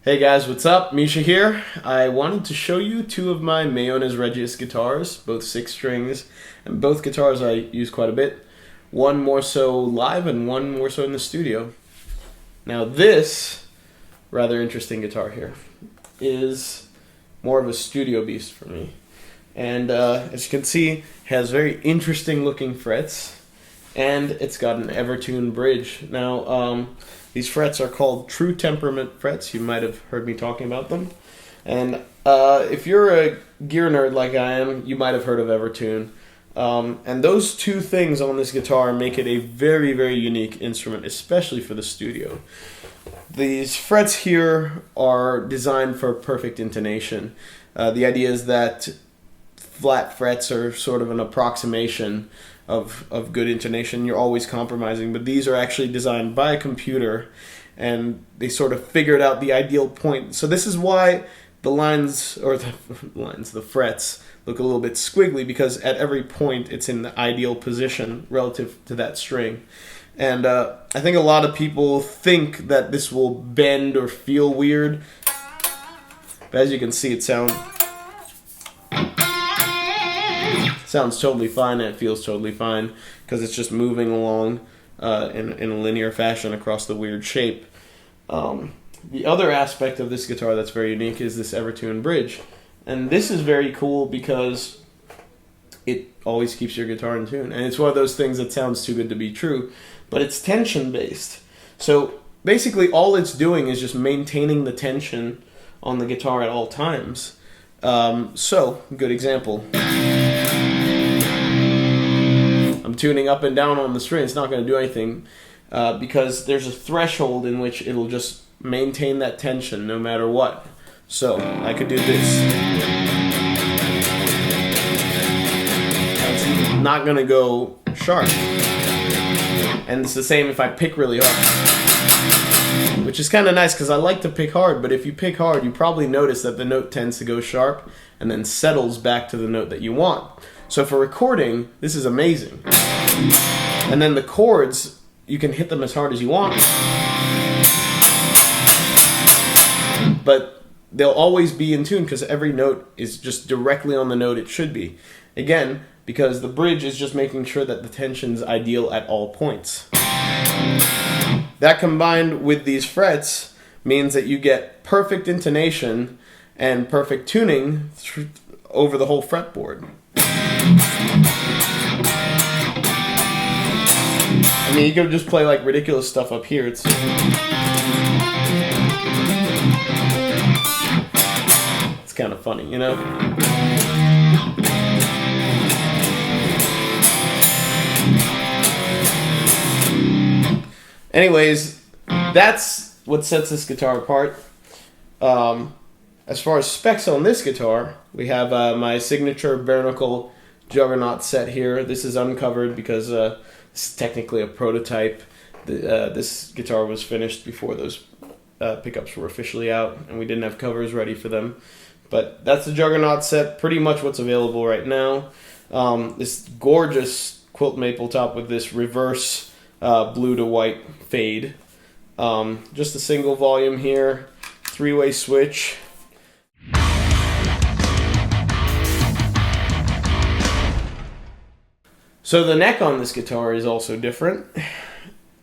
Hey guys, what's up? Misha here. I wanted to show you two of my Mayones Regius guitars, both 6 strings, and both guitars I use quite a bit. One more so live and one more so in the studio. Now this rather interesting guitar here is more of a studio beast for me. And as you can see, has very interesting looking frets, and it's got an Evertune bridge. Now, these frets are called True Temperament frets. You might have heard me talking about them. And if you're a gear nerd like I am, you might have heard of Evertune. And those two things on this guitar make it a very, very unique instrument, especially for the studio. These frets here are designed for perfect intonation. The idea is that flat frets are sort of an approximation of good intonation. You're always compromising, but these are actually designed by a computer, and they sort of figured out the ideal point. So this is why the lines, or the frets, look a little bit squiggly, because at every point it's in the ideal position relative to that string. And I think a lot of people think that this will bend or feel weird, but as you can see, it sounds totally fine, and it feels totally fine because it's just moving along in a linear fashion across the weird shape. The other aspect of this guitar that's very unique is this Evertune bridge, and this is very cool because it always keeps your guitar in tune, and it's one of those things that sounds too good to be true, but it's tension based. So basically all it's doing is just maintaining the tension on the guitar at all times. So good example. I'm tuning up and down on the string. It's not going to do anything because there's a threshold in which it'll just maintain that tension no matter what. So I could do this. It's not going to go sharp. And it's the same if I pick really hard, which is kind of nice because I like to pick hard, but if you pick hard, you probably notice that the note tends to go sharp and then settles back to the note that you want. So for recording, this is amazing. And then the chords, you can hit them as hard as you want, but they'll always be in tune because every note is just directly on the note it should be. Again, because the bridge is just making sure that the tension's ideal at all points. That combined with these frets means that you get perfect intonation and perfect tuning over the whole fretboard. I mean, you could just play like ridiculous stuff up here. It's kind of funny, you know? Anyways, that's what sets this guitar apart. As far as specs on this guitar, we have my signature Barnacle Juggernaut set here. This is uncovered because this is technically a prototype. This guitar was finished before those pickups were officially out, and we didn't have covers ready for them. But that's the Juggernaut set, pretty much what's available right now. This gorgeous quilt maple top with this reverse blue to white fade. Just a single volume here, 3-way switch. So the neck on this guitar is also different.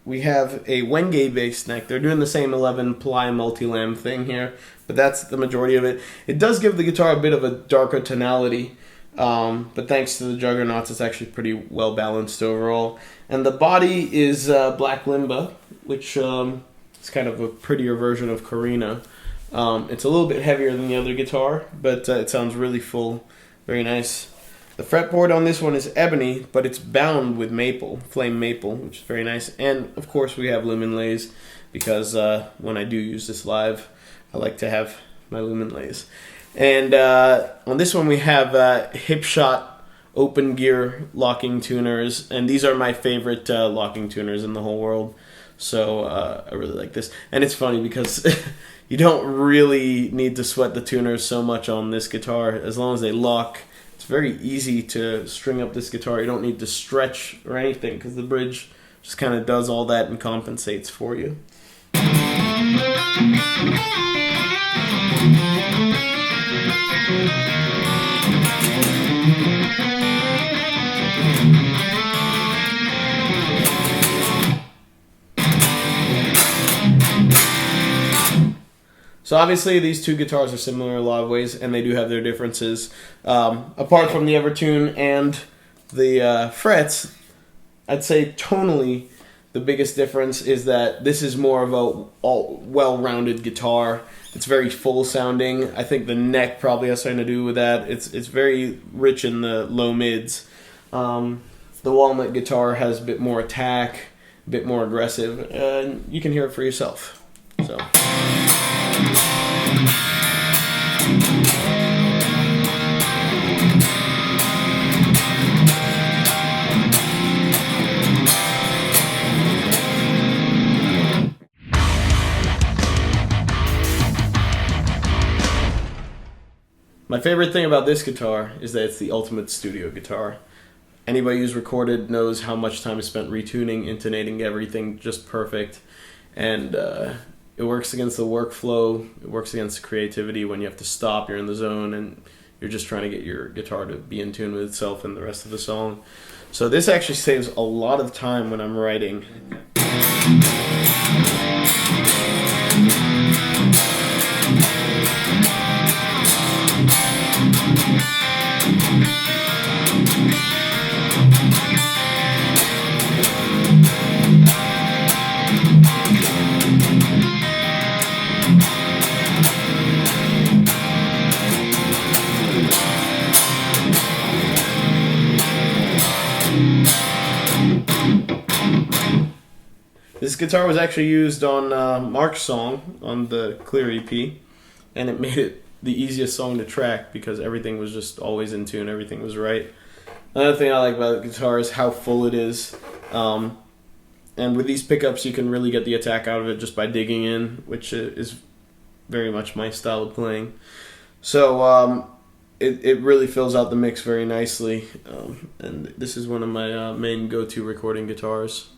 We have a Wenge based neck. They're doing the same 11 ply multi-lam thing here, but that's the majority of it. It does give the guitar a bit of a darker tonality, but thanks to the Juggernauts, it's actually pretty well balanced overall. And the body is Black Limba, which is kind of a prettier version of Korina. It's a little bit heavier than the other guitar, but it sounds really full. Very nice. The fretboard on this one is ebony, but it's bound with maple, flame maple, which is very nice. And of course we have lumen lays, because when I do use this live, I like to have my lumen lays. And on this one we have Hipshot open gear locking tuners, and these are my favorite locking tuners in the whole world. So I really like this. And it's funny because you don't really need to sweat the tuners so much on this guitar. As long as they lock, it's very easy to string up this guitar. You don't need to stretch or anything because the bridge just kind of does all that and compensates for you. So obviously these two guitars are similar in a lot of ways, and they do have their differences. Apart from the Evertune and the frets, I'd say tonally the biggest difference is that this is more of a well-rounded guitar. It's very full sounding. I think the neck probably has something to do with that. It's very rich in the low mids. The walnut guitar has a bit more attack, a bit more aggressive, and you can hear it for yourself. So. My favorite thing about this guitar is that it's the ultimate studio guitar. Anybody who's recorded knows how much time is spent retuning, intonating everything just perfect, and it works against the workflow, it works against creativity when you have to stop, you're in the zone, and you're just trying to get your guitar to be in tune with itself and the rest of the song. So this actually saves a lot of time when I'm writing. This guitar was actually used on Mark's song on the Clear EP, and it made it the easiest song to track because everything was just always in tune, everything was right. Another thing I like about the guitar is how full it is, and with these pickups you can really get the attack out of it just by digging in, which is very much my style of playing. So it really fills out the mix very nicely, and this is one of my main go-to recording guitars.